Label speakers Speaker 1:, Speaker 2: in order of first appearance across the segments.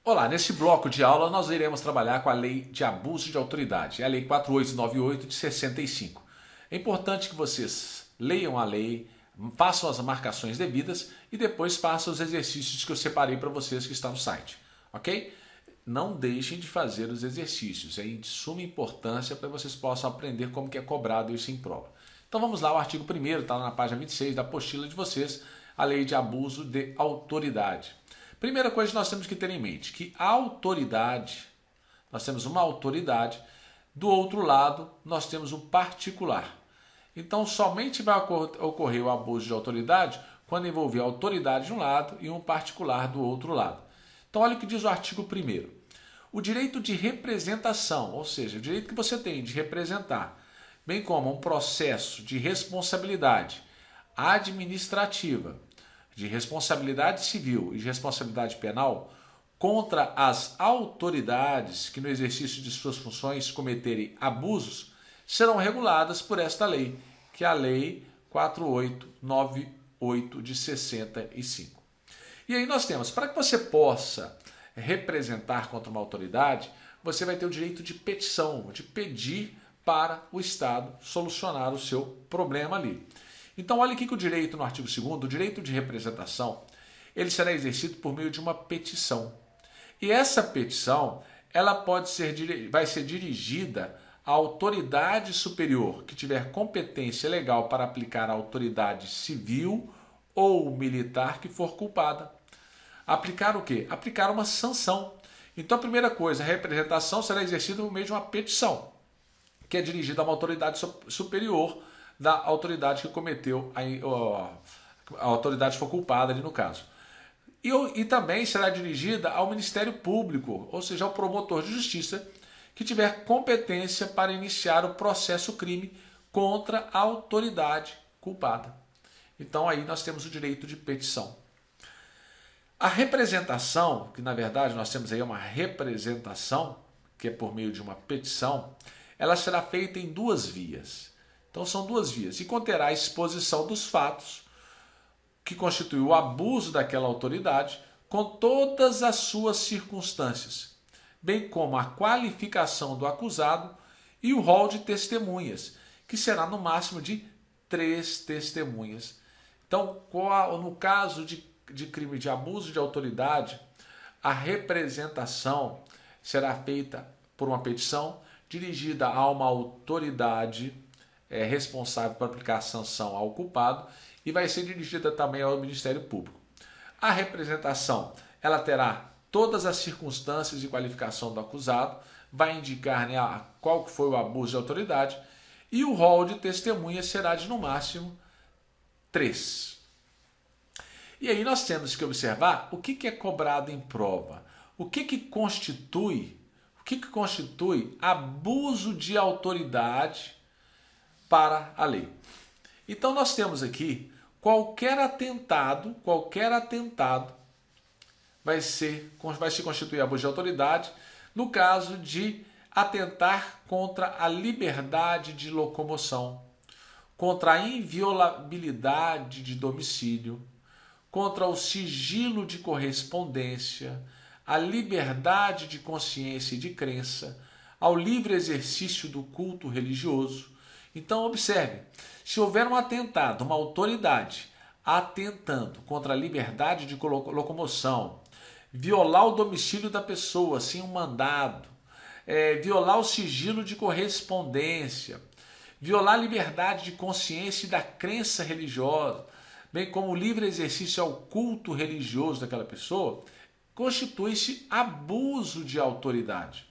Speaker 1: Olá, nesse bloco de aula nós iremos trabalhar com a Lei de Abuso de Autoridade, a Lei 4898 de 65. É importante que vocês leiam a lei, façam as marcações devidas e depois façam os exercícios que eu separei para vocês que estão no site, ok? Não deixem de fazer os exercícios, é de suma importância para que vocês possam aprender como que é cobrado isso em prova. Então vamos lá, o artigo 1º está na página 26 da apostila de vocês, a Lei de Abuso de Autoridade. Primeira coisa que nós temos que ter em mente, que a autoridade, nós temos uma autoridade, do outro lado nós temos um particular. Então somente vai ocorrer o abuso de autoridade quando envolver a autoridade de um lado e um particular do outro lado. Então olha o que diz o artigo 1º. O direito de representação, ou seja, o direito que você tem de representar, bem como um processo de responsabilidade administrativa, de responsabilidade civil e de responsabilidade penal contra as autoridades que no exercício de suas funções cometerem abusos serão reguladas por esta lei, que é a Lei 4898 de 65. E aí nós temos, para que você possa representar contra uma autoridade, você vai ter o direito de petição, de pedir para o Estado solucionar o seu problema ali. Então, olha aqui que o direito no artigo 2º, o direito de representação, ele será exercido por meio de uma petição. E essa petição, ela vai ser dirigida à autoridade superior que tiver competência legal para aplicar a autoridade civil ou militar que for culpada. Aplicar o quê? Aplicar uma sanção. Então, a primeira coisa, a representação será exercida por meio de uma petição, que é dirigida a uma autoridade superior da autoridade que cometeu, a autoridade foi culpada ali no caso. E também será dirigida ao Ministério Público, ou seja, ao promotor de justiça, que tiver competência para iniciar o processo crime contra a autoridade culpada. Então aí nós temos o direito de petição. A representação, que na verdade nós temos aí uma representação, que é por meio de uma petição, ela será feita em duas vias. Então são duas vias e conterá a exposição dos fatos que constituem o abuso daquela autoridade com todas as suas circunstâncias, bem como a qualificação do acusado e o rol de testemunhas, que será no máximo de 3 testemunhas. Então, no caso de crime de abuso de autoridade, a representação será feita por uma petição dirigida a uma autoridade responsável por aplicar a sanção ao culpado e vai ser dirigida também ao Ministério Público. A representação, ela terá todas as circunstâncias de qualificação do acusado, vai indicar qual foi o abuso de autoridade e o rol de testemunhas será de no máximo 3. E aí nós temos que observar o que é cobrado em prova, o que constitui abuso de autoridade para a lei. Então nós temos aqui qualquer atentado vai se constituir abuso de autoridade no caso de atentar contra a liberdade de locomoção, contra a inviolabilidade de domicílio, contra o sigilo de correspondência, a liberdade de consciência e de crença, ao livre exercício do culto religioso. Então observe, se houver um atentado, uma autoridade atentando contra a liberdade de locomoção, violar o domicílio da pessoa sem um mandado, violar o sigilo de correspondência, violar a liberdade de consciência e da crença religiosa, bem como o livre exercício ao culto religioso daquela pessoa, constitui-se abuso de autoridade.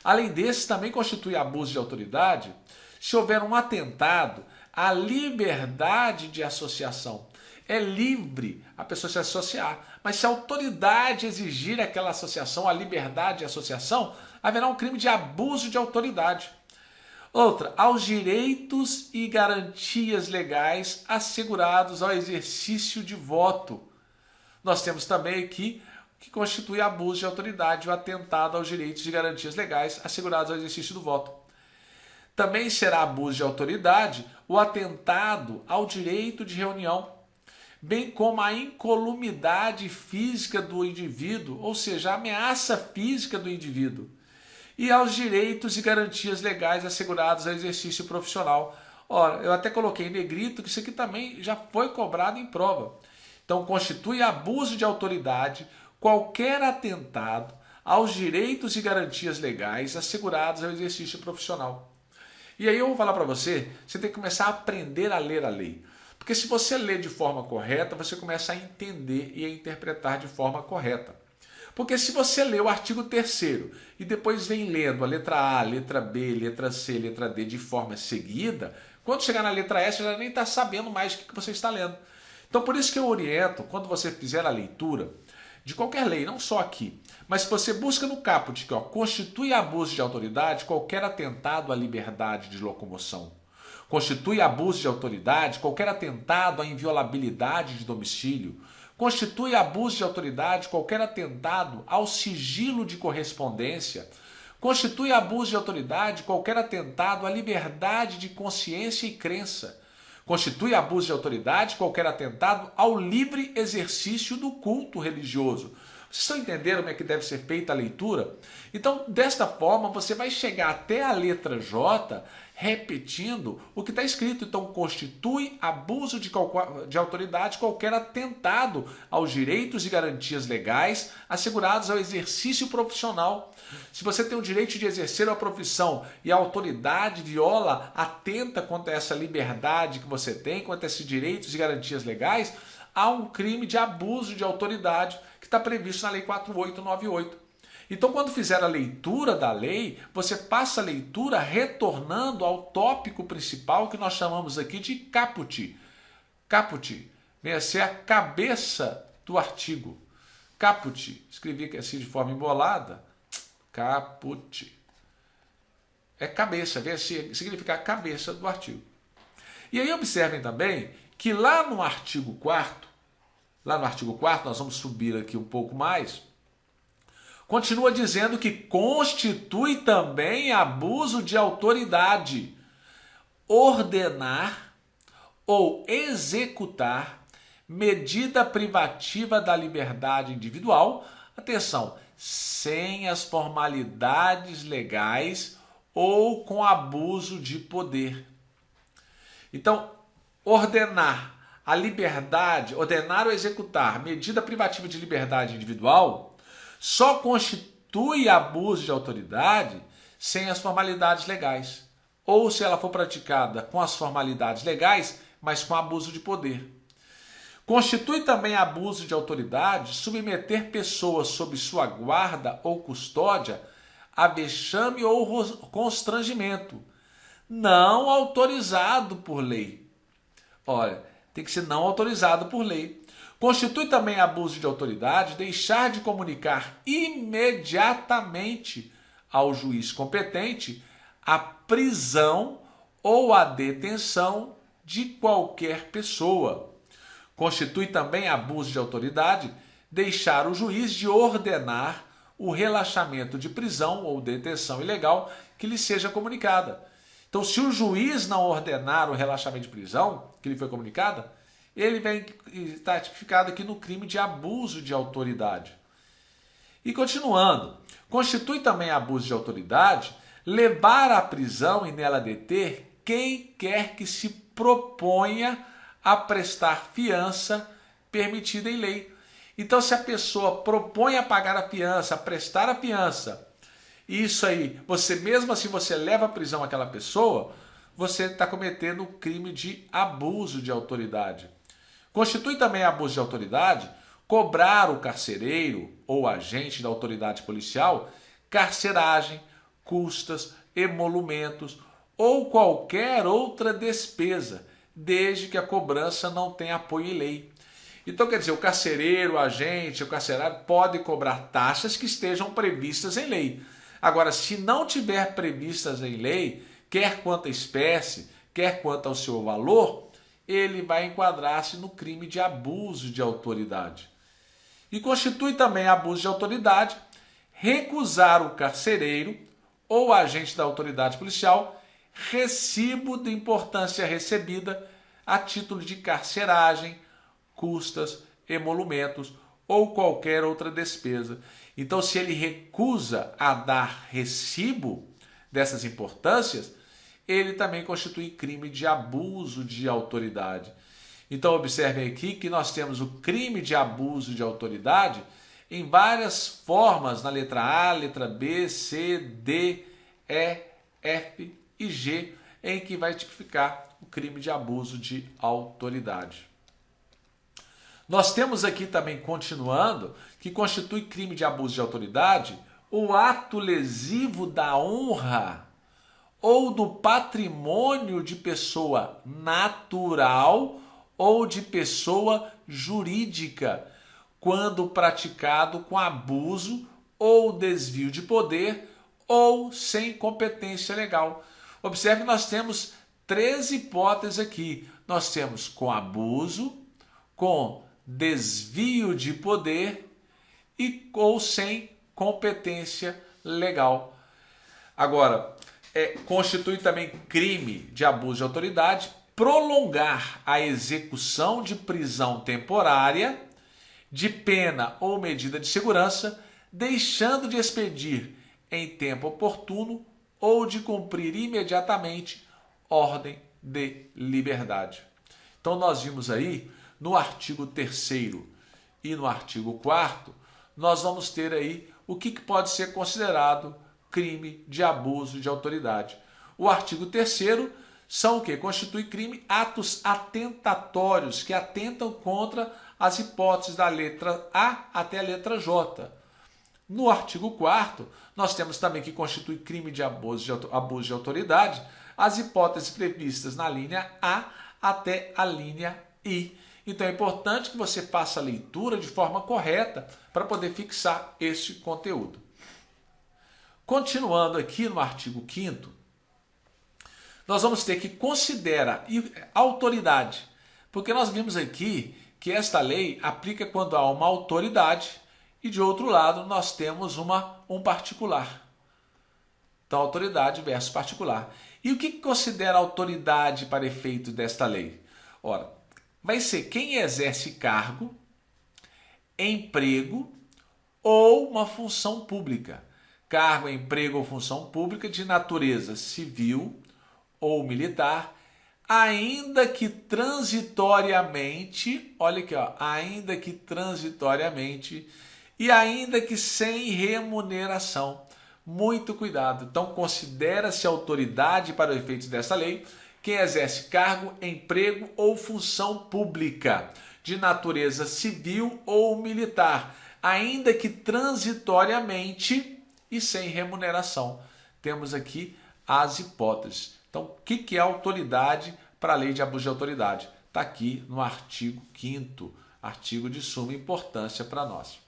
Speaker 1: Além desse, também constitui abuso de autoridade se houver um atentado à liberdade de associação. É livre a pessoa se associar, mas se a autoridade exigir aquela associação, a liberdade de associação, haverá um crime de abuso de autoridade. Outra, aos direitos e garantias legais assegurados ao exercício de voto. Nós temos também aqui que constitui abuso de autoridade o atentado aos direitos e garantias legais assegurados ao exercício do voto. Também será abuso de autoridade o atentado ao direito de reunião, bem como a incolumidade física do indivíduo, ou seja, a ameaça física do indivíduo, e aos direitos e garantias legais assegurados ao exercício profissional. Ora, eu até coloquei em negrito que isso aqui também já foi cobrado em prova. Então, constitui abuso de autoridade qualquer atentado aos direitos e garantias legais assegurados ao exercício profissional. E aí eu vou falar para você, você tem que começar a aprender a ler a lei. Porque se você lê de forma correta, você começa a entender e a interpretar de forma correta. Porque se você lê o artigo 3º e depois vem lendo a letra A, letra B, letra C, letra D de forma seguida, quando chegar na letra S, você já nem está sabendo mais o que você está lendo. Então por isso que eu oriento, quando você fizer a leitura de qualquer lei, não só aqui, mas se você busca no caput que constitui abuso de autoridade qualquer atentado à liberdade de locomoção. Constitui abuso de autoridade qualquer atentado à inviolabilidade de domicílio. Constitui abuso de autoridade qualquer atentado ao sigilo de correspondência. Constitui abuso de autoridade qualquer atentado à liberdade de consciência e crença. Constitui abuso de autoridade qualquer atentado ao livre exercício do culto religioso. Vocês estão entendendo como é que deve ser feita a leitura? Então, desta forma, você vai chegar até a letra J repetindo o que está escrito. Então, constitui abuso de autoridade qualquer atentado aos direitos e garantias legais assegurados ao exercício profissional. Se você tem o direito de exercer a profissão e a autoridade viola, atenta contra essa liberdade que você tem, contra esses direitos e garantias legais, há um crime de abuso de autoridade que está previsto na Lei 4.898. Então, quando fizer a leitura da lei, você passa a leitura retornando ao tópico principal que nós chamamos aqui de caput. Caput vem a ser a cabeça do artigo. Caput, escrevi assim de forma embolada. Caput. É cabeça, vem a significar cabeça do artigo. E aí observem também que lá no artigo 4º, nós vamos subir aqui um pouco mais, continua dizendo que constitui também abuso de autoridade ordenar ou executar medida privativa da liberdade individual, atenção, sem as formalidades legais ou com abuso de poder. Então, ordenar a liberdade, ordenar ou executar medida privativa de liberdade individual só constitui abuso de autoridade sem as formalidades legais. Ou se ela for praticada com as formalidades legais, mas com abuso de poder. Constitui também abuso de autoridade submeter pessoas sob sua guarda ou custódia a vexame ou constrangimento, não autorizado por lei. Olha, tem que ser não autorizado por lei. Constitui também abuso de autoridade deixar de comunicar imediatamente ao juiz competente a prisão ou a detenção de qualquer pessoa. Constitui também abuso de autoridade deixar o juiz de ordenar o relaxamento de prisão ou detenção ilegal que lhe seja comunicada. Então, se o juiz não ordenar o relaxamento de prisão que lhe foi comunicada, ele vem estar tipificado aqui no crime de abuso de autoridade. E continuando, constitui também abuso de autoridade levar à prisão e nela deter quem quer que se proponha a prestar fiança permitida em lei. Então, se a pessoa propõe a pagar a fiança, a prestar a fiança, isso aí, você mesmo assim você leva à prisão aquela pessoa, você está cometendo o crime de abuso de autoridade. Constitui também abuso de autoridade cobrar o carcereiro ou agente da autoridade policial carceragem, custas, emolumentos ou qualquer outra despesa, desde que a cobrança não tenha apoio em lei. Então, quer dizer, o carcereiro, o agente, o carcerário pode cobrar taxas que estejam previstas em lei. Agora, se não tiver previstas em lei, quer quanto à espécie, quer quanto ao seu valor, ele vai enquadrar-se no crime de abuso de autoridade. E constitui também abuso de autoridade recusar o carcereiro ou agente da autoridade policial recibo de importância recebida a título de carceragem, custas, emolumentos ou qualquer outra despesa. Então, se ele recusa a dar recibo dessas importâncias, ele também constitui crime de abuso de autoridade. Então, observem aqui que nós temos o crime de abuso de autoridade em várias formas, na letra A, letra B, C, D, E, F e G, em que vai tipificar o crime de abuso de autoridade. Nós temos aqui também, continuando, que constitui crime de abuso de autoridade o ato lesivo da honra ou do patrimônio de pessoa natural ou de pessoa jurídica, quando praticado com abuso ou desvio de poder ou sem competência legal. Observe que nós temos 3 hipóteses aqui. Nós temos com abuso, com desvio de poder e ou sem competência legal. Agora, constitui também crime de abuso de autoridade prolongar a execução de prisão temporária, de pena ou medida de segurança, deixando de expedir em tempo oportuno ou de cumprir imediatamente ordem de liberdade. Então nós vimos aí no artigo 3º e no artigo 4º, nós vamos ter aí o que pode ser considerado crime de abuso de autoridade. O artigo 3º são o que? Constitui crime atos atentatórios que atentam contra as hipóteses da letra A até a letra J. No artigo 4º, nós temos também que constitui crime de abuso de autoridade as hipóteses previstas na linha A até a linha I. Então é importante que você faça a leitura de forma correta para poder fixar este conteúdo. Continuando aqui no artigo 5º, nós vamos ter que considerar autoridade, porque nós vimos aqui que esta lei aplica quando há uma autoridade e, de outro lado, nós temos um particular. Então, autoridade versus particular. E o que considera autoridade para efeito desta lei? Ora, vai ser quem exerce cargo, emprego ou uma função pública. Cargo, emprego ou função pública de natureza civil ou militar, ainda que transitoriamente, olha aqui, ó, ainda que transitoriamente e ainda que sem remuneração. Muito cuidado. Então, considera-se autoridade para os efeitos dessa lei quem exerce cargo, emprego ou função pública de natureza civil ou militar, ainda que transitoriamente e sem remuneração. Temos aqui as hipóteses. Então, o que é autoridade para a lei de abuso de autoridade? Está aqui no artigo 5º, artigo de suma importância para nós.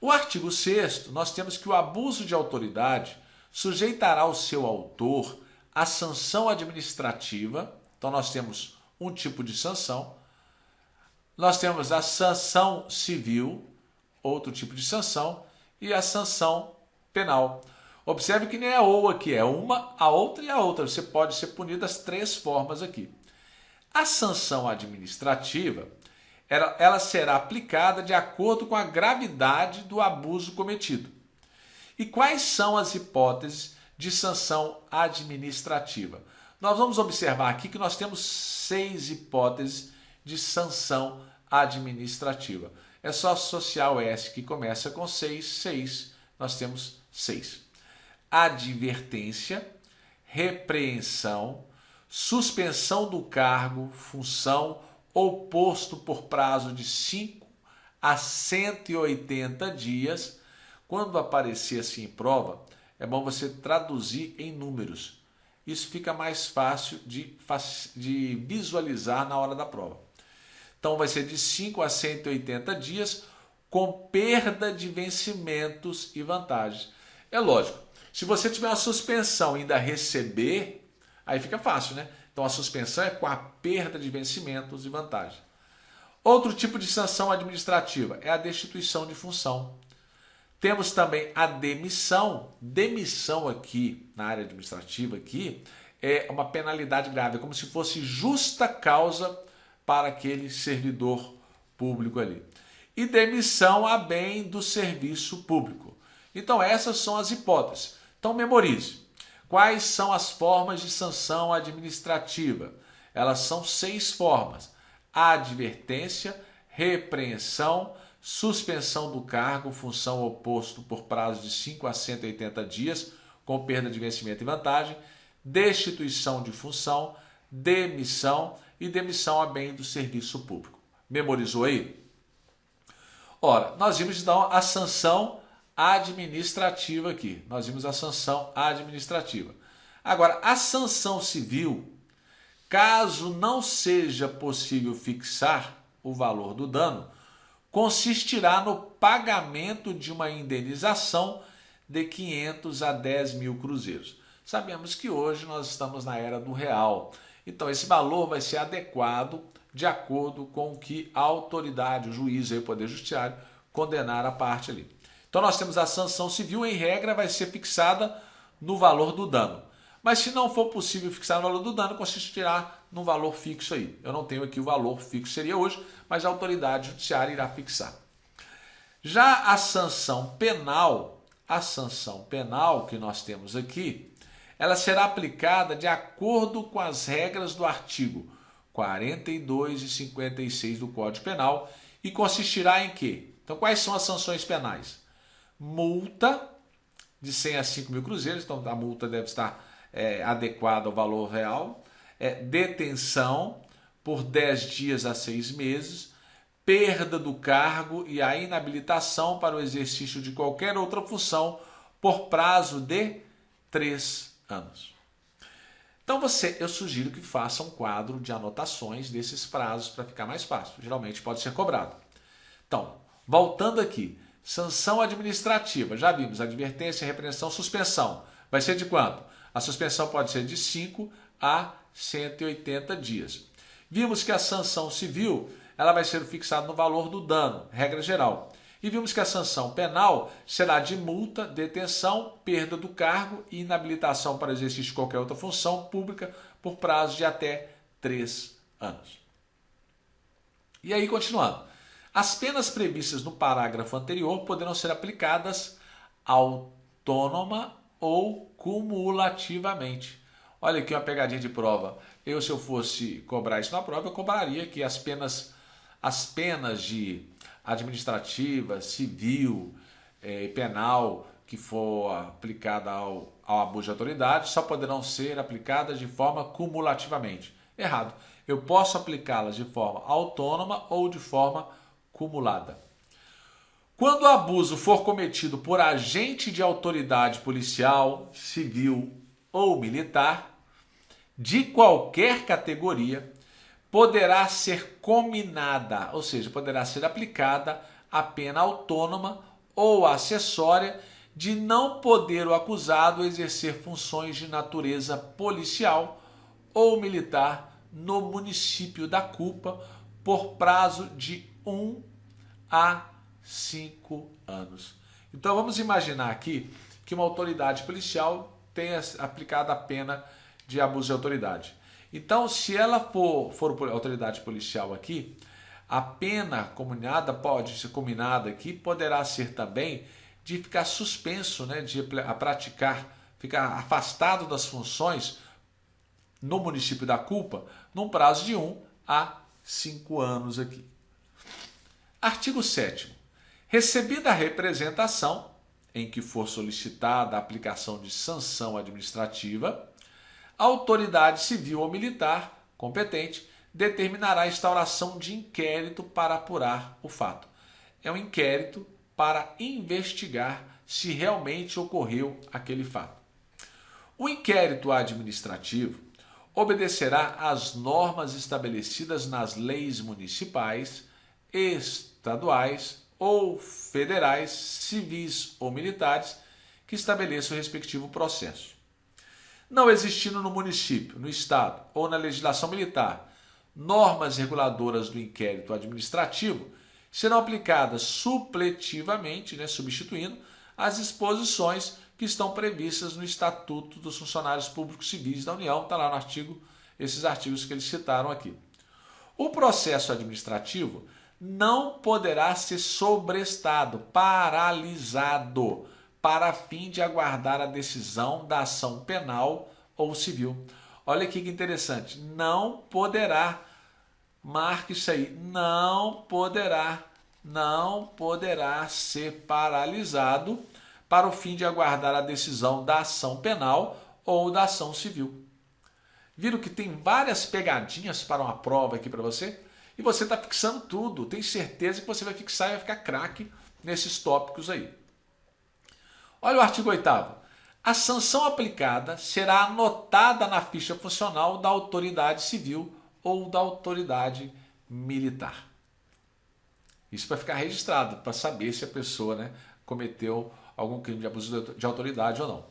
Speaker 1: O artigo 6º, nós temos que o abuso de autoridade sujeitará o seu autor à sanção administrativa. Então, nós temos um tipo de sanção. Nós temos a sanção civil, outro tipo de sanção, e a sanção penal. Observe que nem é ou aqui, é uma, a outra e a outra. Você pode ser punido das 3 formas aqui. A sanção administrativa, ela será aplicada de acordo com a gravidade do abuso cometido. E quais são as hipóteses de sanção administrativa? Nós vamos observar aqui que nós temos 6 hipóteses de sanção administrativa. É só associar o S que começa com 6, nós temos 6. Advertência, repreensão, suspensão do cargo, função ou posto por prazo de 5 a 180 dias. Quando aparecer assim em prova, é bom você traduzir em números. Isso fica mais fácil de visualizar na hora da prova. Então vai ser de 5 a 180 dias com perda de vencimentos e vantagens. É lógico, se você tiver uma suspensão e ainda receber, aí fica fácil, né? Então a suspensão é com a perda de vencimentos e vantagens. Outro tipo de sanção administrativa é a destituição de função. Temos também a demissão. Demissão aqui, na área administrativa, aqui, é uma penalidade grave, é como se fosse justa causa para aquele servidor público ali. E demissão a bem do serviço público. Então essas são as hipóteses. Então memorize. Quais são as formas de sanção administrativa? Elas são 6 formas: advertência, repreensão, suspensão do cargo, função ou posto por prazo de 5 a 180 dias, com perda de vencimento e vantagem, destituição de função, demissão e demissão a bem do serviço público. Memorizou aí? Ora, nós vimos então a sanção administrativa aqui. Nós vimos a sanção administrativa. Agora, a sanção civil, caso não seja possível fixar o valor do dano, consistirá no pagamento de uma indenização de 500 a 10 mil cruzeiros. Sabemos que hoje nós estamos na era do real. Então esse valor vai ser adequado de acordo com o que a autoridade, o juiz e o Poder Judiciário condenar a parte ali. Então nós temos a sanção civil, em regra, vai ser fixada no valor do dano. Mas se não for possível fixar o valor do dano, consistirá num valor fixo aí. Eu não tenho aqui o valor fixo, seria hoje, mas a autoridade judiciária irá fixar. Já a sanção penal que nós temos aqui, ela será aplicada de acordo com as regras do artigo 42 e 56 do Código Penal e consistirá em quê? Então, quais são as sanções penais? Multa de 100 a 5 mil cruzeiros, então a multa deve estar adequada ao valor real, detenção por 10 dias a 6 meses, perda do cargo e a inabilitação para o exercício de qualquer outra função por prazo de 3 anos. Então eu sugiro que faça um quadro de anotações desses prazos para ficar mais fácil. Geralmente pode ser cobrado. Então, voltando aqui, sanção administrativa, já vimos, advertência, repreensão, suspensão. Vai ser de quanto? A suspensão pode ser de 5 a 180 dias. Vimos que a sanção civil, ela vai ser fixada no valor do dano, regra geral. E vimos que a sanção penal será de multa, detenção, perda do cargo e inabilitação para exercício de qualquer outra função pública por prazo de até 3 anos. E aí, continuando. As penas previstas no parágrafo anterior poderão ser aplicadas autônoma ou cumulativamente. Olha aqui uma pegadinha de prova. Se eu fosse cobrar isso na prova, eu cobraria que as penas de administrativa, civil e penal que for aplicada ao abuso de autoridade só poderão ser aplicadas de forma cumulativamente. Errado. Eu posso aplicá-las de forma autônoma ou de forma cumulada. Quando o abuso for cometido por agente de autoridade policial, civil ou militar, de qualquer categoria, poderá ser cominada, ou seja, poderá ser aplicada a pena autônoma ou acessória de não poder o acusado exercer funções de natureza policial ou militar no município da culpa por prazo de 1 a 5 anos. Então vamos imaginar aqui que uma autoridade policial tenha aplicado a pena de abuso de autoridade. Então, se ela for autoridade policial aqui, a pena pode ser combinada aqui, poderá ser também de ficar suspenso, de ficar afastado das funções no município da culpa, num prazo de 1 a 5 anos aqui. Artigo 7º. Recebida a representação em que for solicitada a aplicação de sanção administrativa, a autoridade civil ou militar competente determinará a instauração de inquérito para apurar o fato. É um inquérito para investigar se realmente ocorreu aquele fato. O inquérito administrativo obedecerá às normas estabelecidas nas leis municipais, estaduais ou federais, civis ou militares, que estabeleçam o respectivo processo. Não existindo no município, no estado ou na legislação militar normas reguladoras do inquérito administrativo, serão aplicadas supletivamente, substituindo as disposições que estão previstas no Estatuto dos Funcionários Públicos Civis da União, está lá no artigo, esses artigos que eles citaram aqui. O processo administrativo não poderá ser sobrestado, paralisado, para fim de aguardar a decisão da ação penal ou civil. Olha aqui que interessante, não poderá, marque isso aí, não poderá ser paralisado para o fim de aguardar a decisão da ação penal ou da ação civil. Viram que tem várias pegadinhas para uma prova aqui para você? E você está fixando tudo. Tem certeza que você vai fixar e vai ficar craque nesses tópicos aí. Olha o artigo 8º. A sanção aplicada será anotada na ficha funcional da autoridade civil ou da autoridade militar. Isso para ficar registrado, para saber se a pessoa, né, cometeu algum crime de abuso de autoridade ou não.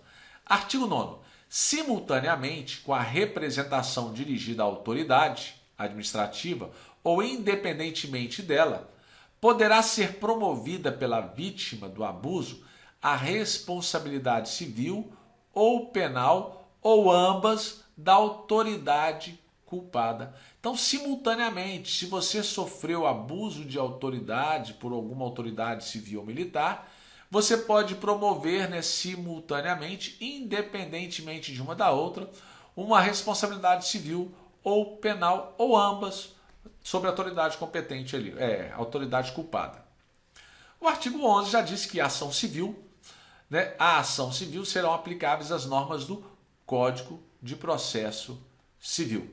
Speaker 1: Artigo 9º. Simultaneamente com a representação dirigida à autoridade administrativa ou independentemente dela, poderá ser promovida pela vítima do abuso a responsabilidade civil ou penal ou ambas da autoridade culpada. Então, simultaneamente, se você sofreu abuso de autoridade por alguma autoridade civil ou militar, você pode promover, né, simultaneamente, independentemente de uma da outra, uma responsabilidade civil ou penal ou ambas sobre a autoridade competente ali, autoridade culpada. O artigo 11 já diz que a ação civil, né, a ação civil serão aplicáveis as normas do Código de Processo Civil.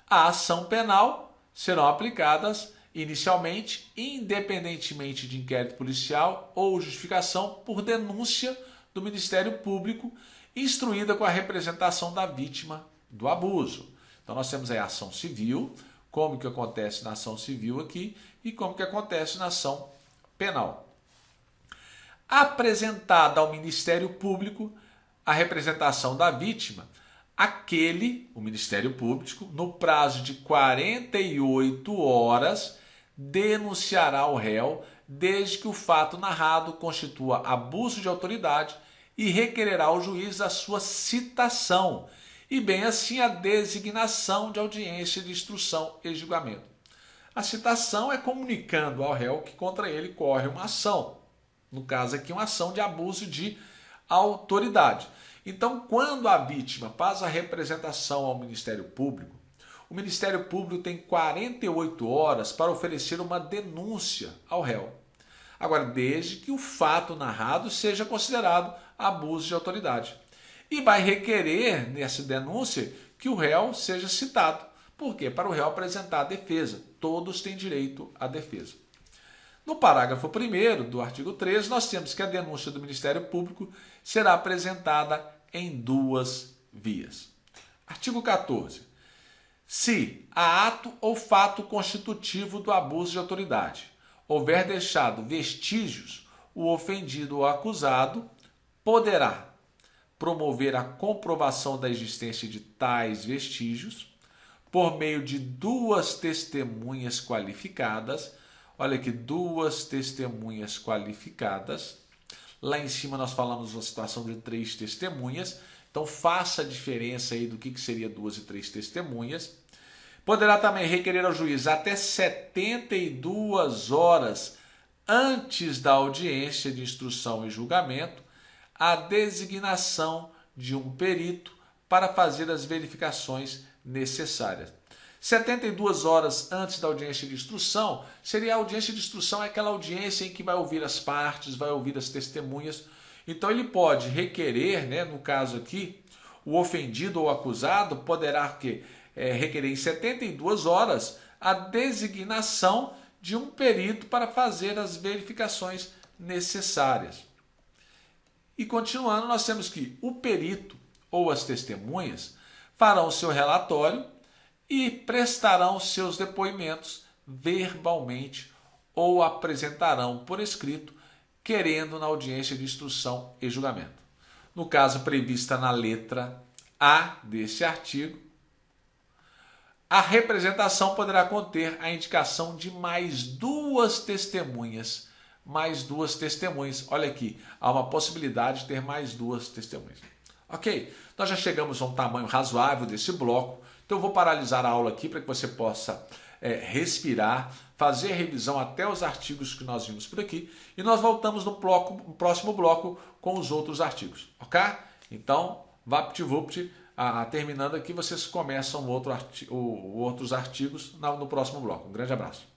Speaker 1: A ação penal serão aplicadas inicialmente, independentemente de inquérito policial ou justificação por denúncia do Ministério Público, instruída com a representação da vítima do abuso. Então nós temos aí a ação civil, como que acontece na ação civil aqui e como que acontece na ação penal. Apresentada ao Ministério Público a representação da vítima, o Ministério Público, no prazo de 48 horas, denunciará o réu desde que o fato narrado constitua abuso de autoridade e requererá ao juiz a sua citação e bem assim a designação de audiência de instrução e julgamento. A citação é comunicando ao réu que contra ele corre uma ação, no caso aqui uma ação de abuso de autoridade. Então, quando a vítima faz a representação ao Ministério Público, o Ministério Público tem 48 horas para oferecer uma denúncia ao réu. Agora, desde que o fato narrado seja considerado abuso de autoridade. E vai requerer, nessa denúncia, que o réu seja citado. Por quê? Para o réu apresentar a defesa. Todos têm direito à defesa. No parágrafo 1º do artigo 13, nós temos que a denúncia do Ministério Público será apresentada em 2 vias. Artigo 14. Se há ato ou fato constitutivo do abuso de autoridade houver deixado vestígios, o ofendido ou acusado poderá promover a comprovação da existência de tais vestígios por meio de 2 testemunhas qualificadas. Olha aqui, 2 testemunhas qualificadas. Lá em cima nós falamos uma situação de 3 testemunhas. Então faça a diferença aí do que seria 2 e 3 testemunhas. Poderá também requerer ao juiz até 72 horas antes da audiência de instrução e julgamento a designação de um perito para fazer as verificações necessárias. 72 horas antes da audiência de instrução, seria a audiência de instrução, é aquela audiência em que vai ouvir as partes, vai ouvir as testemunhas. Então ele pode requerer, né, no caso aqui, o ofendido ou acusado poderá requerer em 72 horas a designação de um perito para fazer as verificações necessárias. E continuando, nós temos que o perito ou as testemunhas farão o seu relatório e prestarão seus depoimentos verbalmente ou apresentarão por escrito, querendo na audiência de instrução e julgamento. No caso prevista na letra A desse artigo, a representação poderá conter a indicação de mais 2 testemunhas. Mais 2 testemunhas. Olha aqui, há uma possibilidade de ter mais 2 testemunhas. Ok? Nós já chegamos a um tamanho razoável desse bloco, então eu vou paralisar a aula aqui para que você possa respirar, fazer a revisão até os artigos que nós vimos por aqui e nós voltamos no próximo bloco com os outros artigos, ok? Então, VaptVupt, terminando aqui, vocês começam outros artigos no próximo bloco. Um grande abraço.